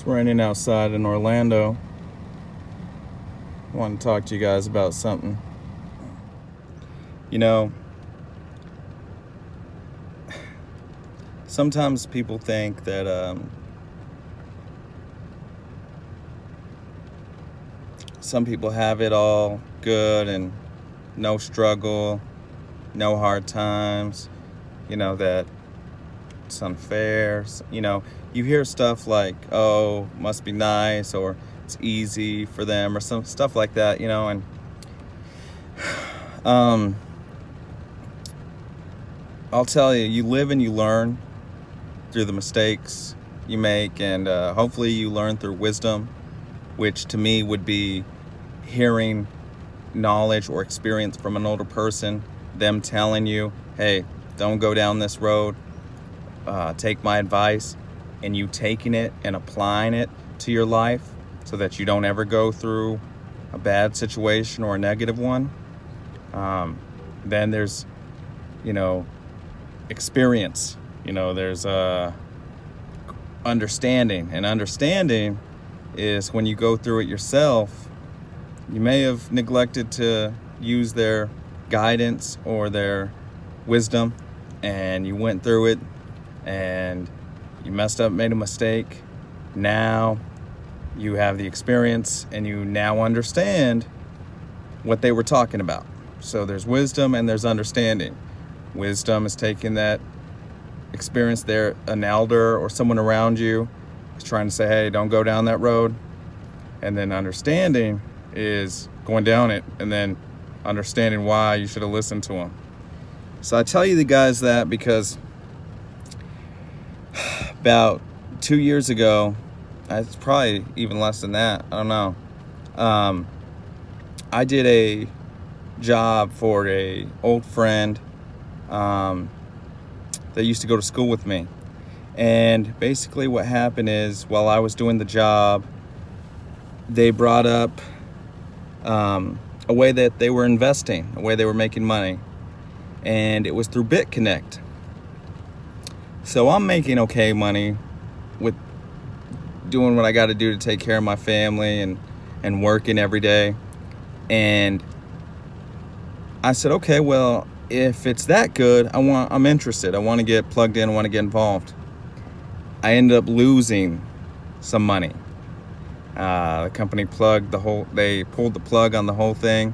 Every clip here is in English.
raining outside in Orlando. I want to talk to you guys about something. You know, sometimes people think that some people have it all good and no struggle, no hard times, that it's unfair. You hear stuff like, oh, must be nice, or it's easy for them, or some stuff like that, and I'll tell you, you live and you learn through the mistakes you make, and hopefully you learn through wisdom, which to me would be hearing knowledge or experience from an older person, them telling you, hey, don't go down this road, take my advice, and you taking it and applying it to your life so that you don't ever go through a bad situation or a negative one. Then there's, experience, there's understanding, and understanding is when you go through it yourself, you may have neglected to use their guidance or their wisdom, and you went through it and you messed up, made a mistake. Now you have the experience and you now understand what they were talking about. So there's wisdom and there's understanding. Wisdom is taking that experience there, an elder or someone around you is trying to say, hey, don't go down that road. And then understanding is going down it and then understanding why you should have listened to them. So I tell you the guys that because about 2 years ago, it's probably even less than that, I don't know, I did a job for a old friend that used to go to school with me. And basically what happened is, while I was doing the job, they brought up a way that they were investing, a way they were making money, and it was through BitConnect. So I'm making okay money with doing what I got to do to take care of my family and working every day. And I said, okay, well, if it's that good, I'm interested. I want to get plugged in. I want to get involved. I ended up losing some money. The company they pulled the plug on the whole thing,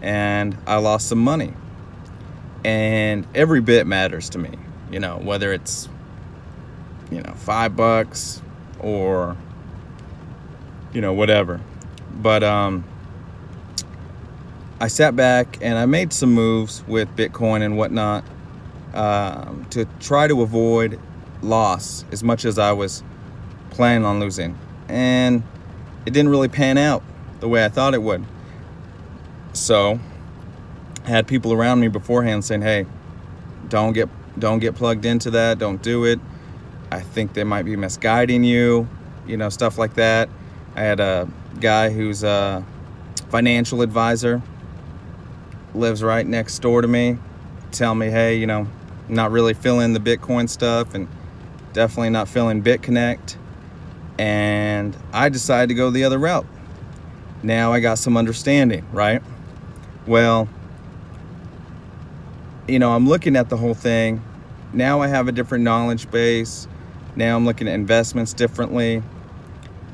and I lost some money. And every bit matters to me, whether it's, $5 or, whatever. But I sat back and I made some moves with Bitcoin and whatnot to try to avoid loss as much as I was planning on losing. And it didn't really pan out the way I thought it would. So I had people around me beforehand saying, hey, don't get plugged into that. Don't do it. I think they might be misguiding you, stuff like that. I had a guy who's a financial advisor, lives right next door to me, tell me, hey, not really feeling the Bitcoin stuff and definitely not feeling BitConnect. And I decided to go the other route. Now I got some understanding, right? Well, I'm looking at the whole thing. Now I have a different knowledge base. Now I'm looking at investments differently.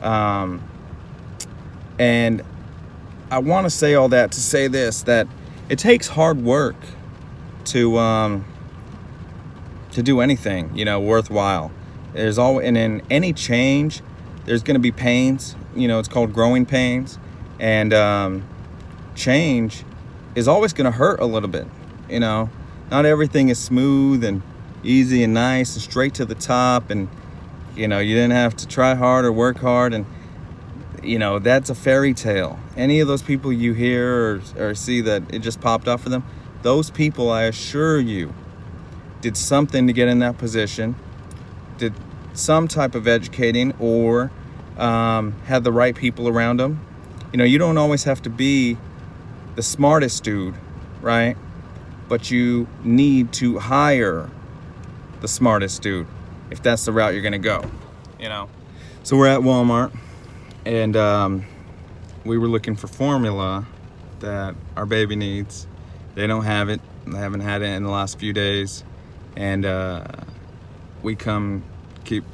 And I want to say all that to say this, that it takes hard work to do anything, worthwhile. There's always, and in any change, there's going to be pains. It's called growing pains, and change is always going to hurt a little bit. Not everything is smooth and easy and nice and straight to the top, and you didn't have to try hard or work hard, and that's a fairy tale. Any of those people you hear or see that it just popped off for them, those people, I assure you, did something to get in that position, did some type of educating, or had the right people around them. You don't always have to be the smartest dude, right? But you need to hire the smartest dude if that's the route you're going to go, So we're at Walmart, and we were looking for formula that our baby needs. They don't have it. They haven't had it in the last few days, and we keep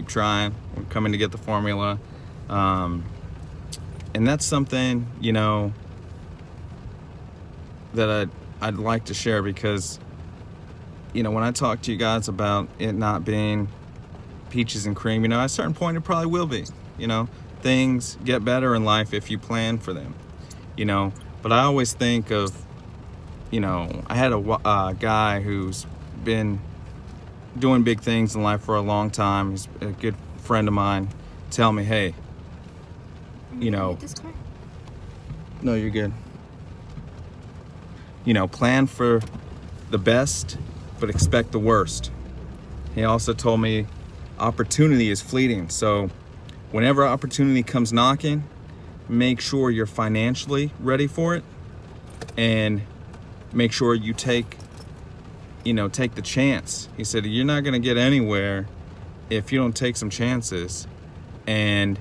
trying. We're coming to get the formula, and that's something that I'd like to share, because when I talk to you guys about it not being peaches and cream, at a certain point it probably will be. Things get better in life if you plan for them. But I always think of, I had a guy who's been doing big things in life for a long time. He's a good friend of mine. Tell me, hey, no, you're good. Plan for the best, but expect the worst. He also told me opportunity is fleeting. So whenever opportunity comes knocking, make sure you're financially ready for it, and make sure you take the chance. He said, you're not going to get anywhere if you don't take some chances. And,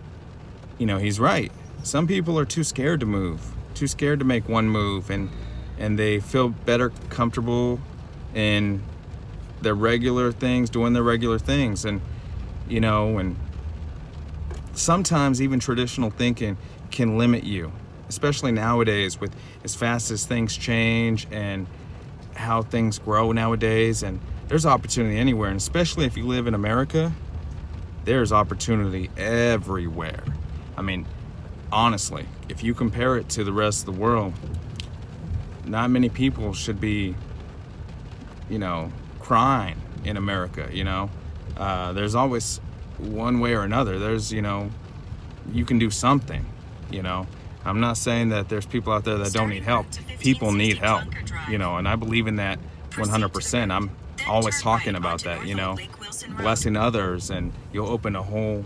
he's right. Some people are too scared to move, too scared to make one move, and they feel better comfortable in their regular things, doing their regular things. And, and sometimes even traditional thinking can limit you, especially nowadays with as fast as things change and how things grow nowadays. And there's opportunity anywhere, and especially if you live in America, there's opportunity everywhere. I mean, honestly, if you compare it to the rest of the world, not many people should be, crying in America. There's always one way or another. There's, you can do something. I'm not saying that there's people out there that don't need help. People need help, and I believe in that 100%. I'm always talking about that, blessing others, and you'll open a whole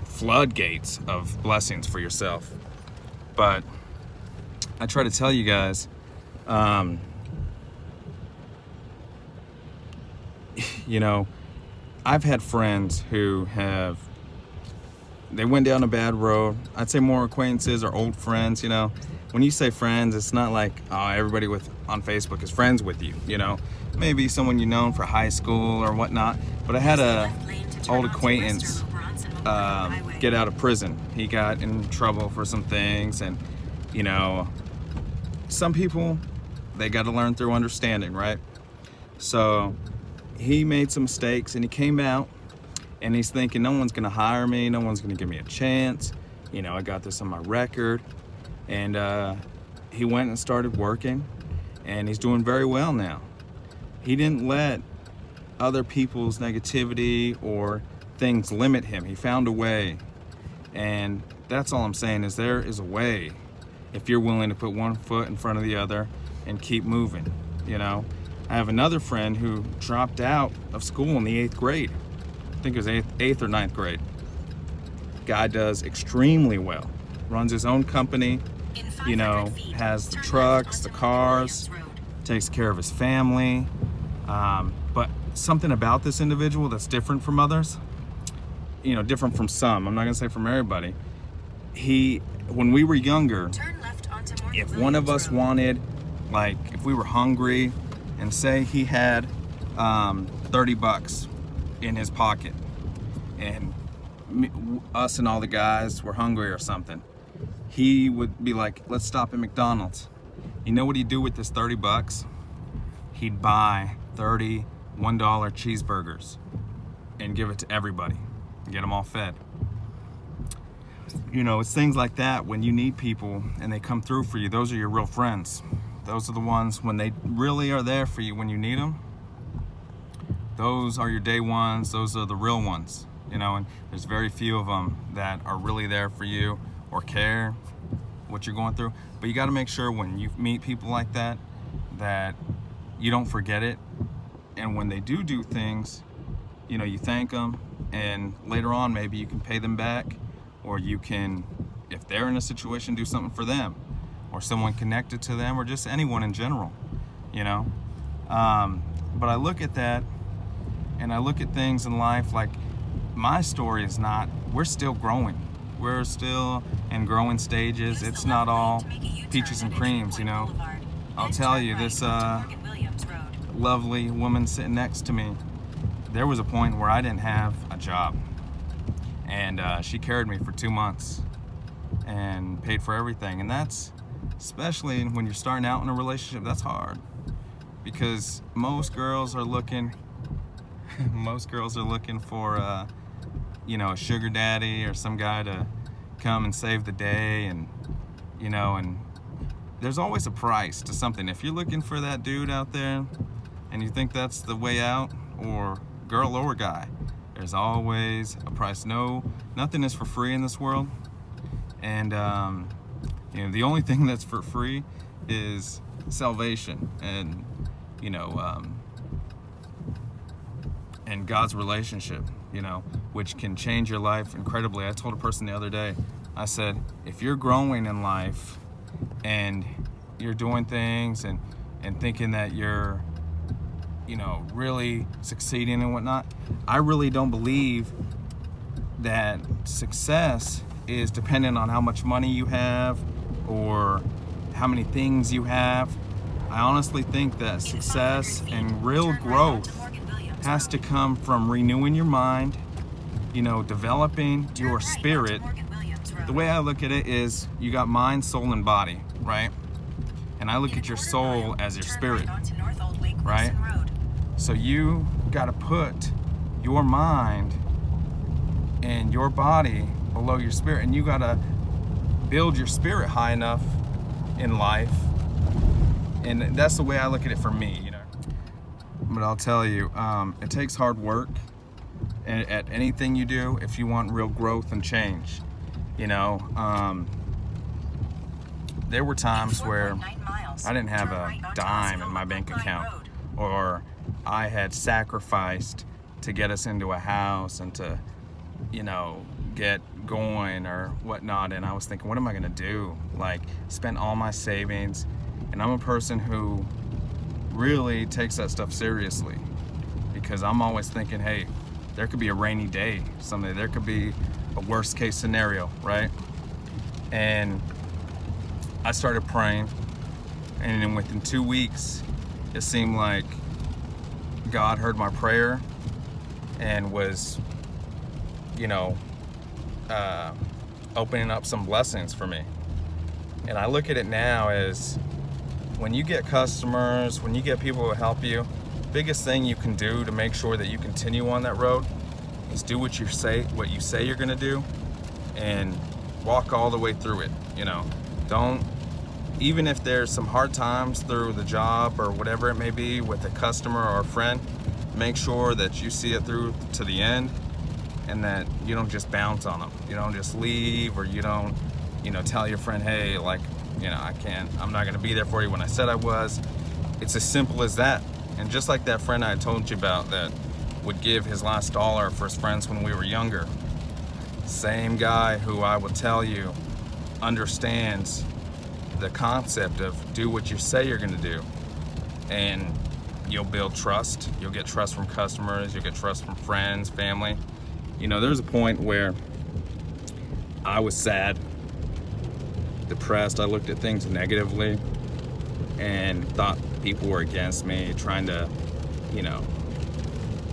floodgates of blessings for yourself. But I try to tell you guys, I've had friends who they went down a bad road. I'd say more acquaintances or old friends. When you say friends, it's not like everybody on Facebook is friends with you. Maybe someone you've known for high school or whatnot. But I had a old acquaintance get out of prison. He got in trouble for some things, and some people, they got to learn through understanding, right? So he made some mistakes, and he came out, and he's thinking, no one's gonna hire me, no one's gonna give me a chance, I got this on my record. And he went and started working, and he's doing very well now. He didn't let other people's negativity or things limit him. He found a way, and that's all I'm saying, is there is a way if you're willing to put one foot in front of the other and keep moving. I have another friend who dropped out of school in the 8th grade. I think it was 8th or 9th grade. Guy does extremely well. Runs his own company, has the trucks, the cars, takes care of his family. But something about this individual that's different from others, different from some. I'm not gonna say from everybody. When we were younger, if one of us wanted, like if we were hungry, and say he had $30 in his pocket, and us and all the guys were hungry or something, he would be like, let's stop at McDonald's. You know what he'd do with this $30? He'd buy 30 $1 cheeseburgers and give it to everybody and get them all fed. It's things like that. When you need people and they come through for you, those are your real friends. Those are the ones when they really are there for you when you need them. Those are your day ones. Those are the real ones, and there's very few of them that are really there for you or care what you're going through. But you got to make sure when you meet people like that you don't forget it. And when they do things, you thank them, and later on maybe you can pay them back, or you can, if they're in a situation, do something for them, or someone connected to them, or just anyone in general, But I look at that, and I look at things in life like my story is not, we're still growing. We're still in growing stages. It's not all peaches and creams, you know. I'll tell you, this lovely woman sitting next to me, there was a point where I didn't have a job. And she carried me for 2 months and paid for everything. And that's, especially when you're starting out in a relationship, that's hard. Because most girls are looking for you know, a sugar daddy or some guy to come and save the day, and you know, and there's always a price to something. If you're looking for that dude out there and you think that's the way out, or girl or guy, there's always a price. Nothing is for free in this world. And you know, the only thing that's for free is salvation, and you know, and God's relationship, you know, which can change your life incredibly. I told a person the other day, I said, if you're growing in life and you're doing things and thinking that you're, you know, really succeeding and whatnot, I really don't believe that success is dependent on how much money you have or how many things you have. I honestly think that success and real growth has to come from renewing your mind, you know, developing your spirit. The way I look at it is, you got mind, soul, and body, right? And I look at your soul as your spirit, right? So you got to put your mind and your body below your spirit, and you got to build your spirit high enough in life. And that's the way I look at it for me, you know. But I'll tell you, it takes hard work at anything you do if you want real growth and change. You know, there were times where I didn't have a dime in my bank account, or I had sacrificed to get us into a house and to, you know, get going or whatnot. And I was thinking, what am I gonna do? Like, spent all my savings. And I'm a person who really takes that stuff seriously, because I'm always thinking, hey, there could be a rainy day someday. There could be a worst case scenario, right? And I started praying, and then within 2 weeks, it seemed like God heard my prayer and was, you know, opening up some blessings for me. And I look at it now as, when you get customers, when you get people who help you, biggest thing you can do to make sure that you continue on that road is do what you say you're gonna do, and walk all the way through it. You know, don't, even if there's some hard times through the job or whatever it may be with a customer or a friend, make sure that you see it through to the end, and that you don't just bounce on them. You don't just leave, or you don't, you know, tell your friend, hey, like, you know, I'm not gonna be there for you when I said I was. It's as simple as that. And just like that friend I told you about that would give his last dollar for his friends when we were younger, same guy who I will tell you understands the concept of do what you say you're gonna do, and you'll build trust. You'll get trust from customers, you'll get trust from friends, family. You know, there's a point where I was sad, depressed. I looked at things negatively and thought people were against me, trying to, you know,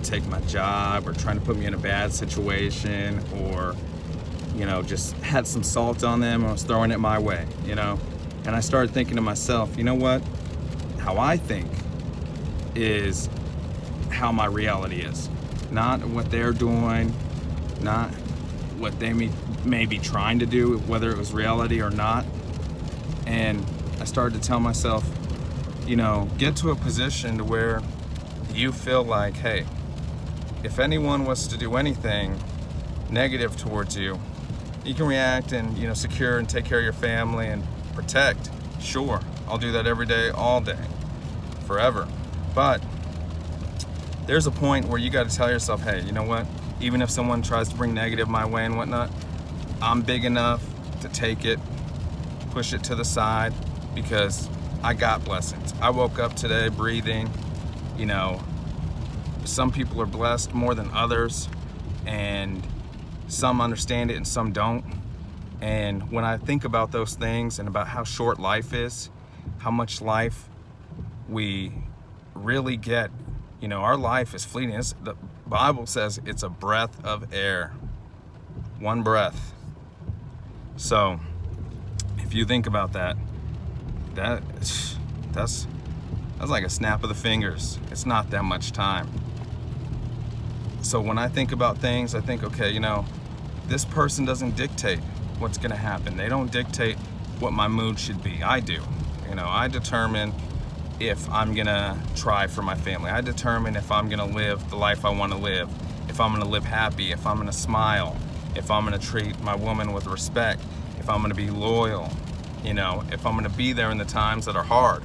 take my job, or trying to put me in a bad situation, or, you know, just had some salt on them and was throwing it my way, you know. And I started thinking to myself, you know what? How I think is how my reality is. Not what they're doing, not what they may be trying to do, whether it was reality or not. And I started to tell myself, you know, get to a position to where you feel like, hey, if anyone was to do anything negative towards you, you can react and, you know, secure and take care of your family and protect. Sure, I'll do that every day, all day, forever. But there's a point where you got to tell yourself, hey, you know what? Even if someone tries to bring negative my way and whatnot, I'm big enough to take it, push it to the side, because I got blessings. I woke up today breathing. You know, some people are blessed more than others, and some understand it and some don't. And when I think about those things and about how short life is, how much life we really get, you know, our life is fleeting. The Bible says it's a breath of air, one breath. So if you think about that, that's like a snap of the fingers. It's not that much time. So when I think about things, I think, okay, you know, this person doesn't dictate what's gonna happen. They don't dictate what my mood should be. I do. You know, I determine if I'm gonna try for my family. I determine if I'm gonna live the life I wanna live, if I'm gonna live happy, if I'm gonna smile, if I'm gonna treat my woman with respect, if I'm gonna be loyal, you know, if I'm gonna be there in the times that are hard.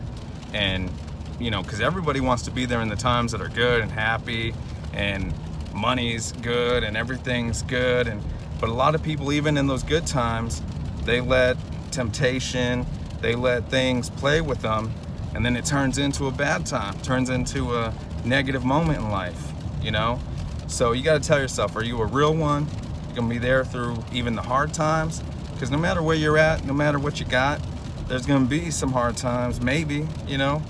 And, you know, because everybody wants to be there in the times that are good and happy and money's good and everything's good. But a lot of people, even in those good times, they let temptation, they let things play with them, and then it turns into a bad time, turns into a negative moment in life, you know? So you gotta tell yourself, are you a real one? You're gonna be there through even the hard times? Because no matter where you're at, no matter what you got, there's gonna be some hard times, maybe, you know?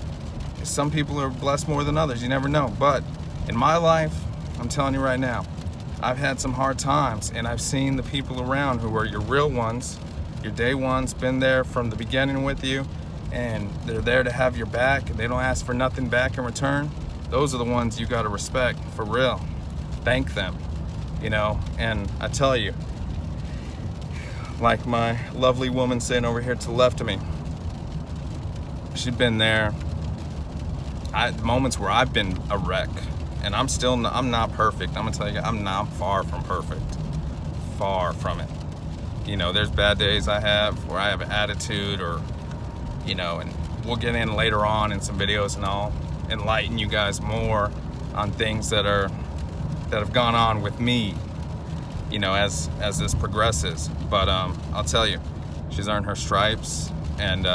Some people are blessed more than others, you never know. But in my life, I'm telling you right now, I've had some hard times, and I've seen the people around who are your real ones, your day ones, been there from the beginning with you, and they're there to have your back, and they don't ask for nothing back in return. Those are the ones you gotta respect, for real. Thank them, you know? And I tell you, like my lovely woman sitting over here to the left of me, she's been there. Moments where I've been a wreck, and I'm not perfect. I'm gonna tell you, I'm far from perfect, far from it. You know, there's bad days I have where I have an attitude, or, you know, and we'll get in later on in some videos, and I'll enlighten you guys more on things that have gone on with me, you know, as this progresses. But I'll tell you, she's earned her stripes, and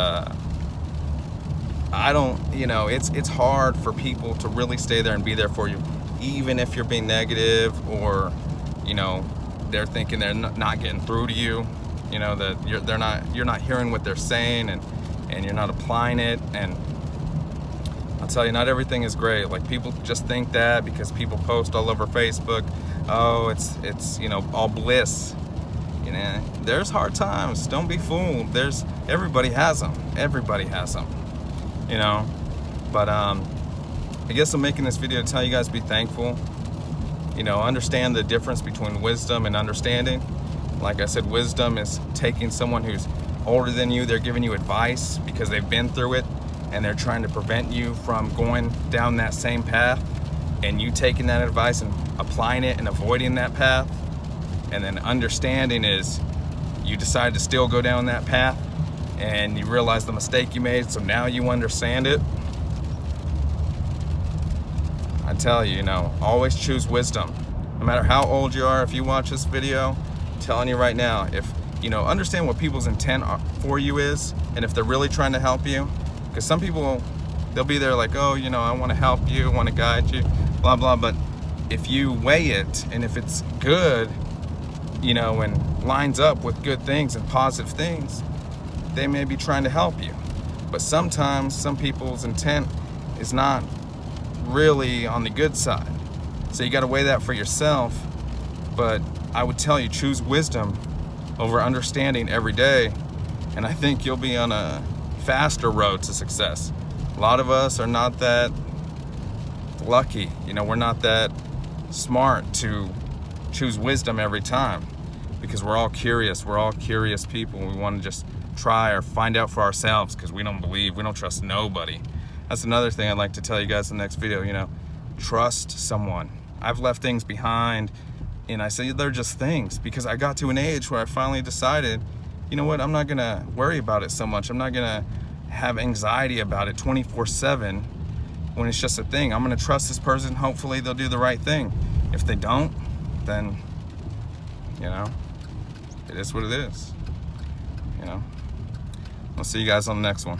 I don't, you know, it's hard for people to really stay there and be there for you, even if you're being negative, or, you know, they're thinking they're not getting through to you, you know, that you're not hearing what they're saying, and you're not applying it. And I'll tell you, not everything is great. Like, people just think that because people post all over Facebook, oh, it's you know, all bliss. You know, there's hard times. Don't be fooled. Everybody has them. Everybody has them. You know, but I guess I'm making this video to tell you guys, be thankful. You know, understand the difference between wisdom and understanding. Like I said, wisdom is taking someone who's older than you, they're giving you advice because they've been through it, and they're trying to prevent you from going down that same path, and you taking that advice and applying it and avoiding that path. And then understanding is you decide to still go down that path, and you realize the mistake you made, so now you understand it. I tell you, you know, always choose wisdom. No matter how old you are, if you watch this video, I'm telling you right now, if, you know, understand what people's intent for you is, and if they're really trying to help you. Because some people, they'll be there like, oh, you know, I want to help you, I want to guide you, blah, blah. But if you weigh it, and if it's good, you know, and lines up with good things and positive things, they may be trying to help you. But sometimes some people's intent is not really on the good side. So you got to weigh that for yourself. But I would tell you, choose wisdom over understanding every day, and I think you'll be on a faster road to success. A lot of us are not that lucky. You know, we're not that smart to choose wisdom every time, because we're all curious. We're all curious people. We want to just try or find out for ourselves, because we don't trust nobody. That's another thing I'd like to tell you guys in the next video. You know, trust someone. I've left things behind, and I say they're just things, because I got to an age where I finally decided, you know what, I'm not gonna worry about it so much. I'm not gonna have anxiety about it 24/7 when it's just a thing. I'm gonna trust this person. Hopefully they'll do the right thing. If they don't, then, you know, it is what it is. You know, I'll see you guys on the next one.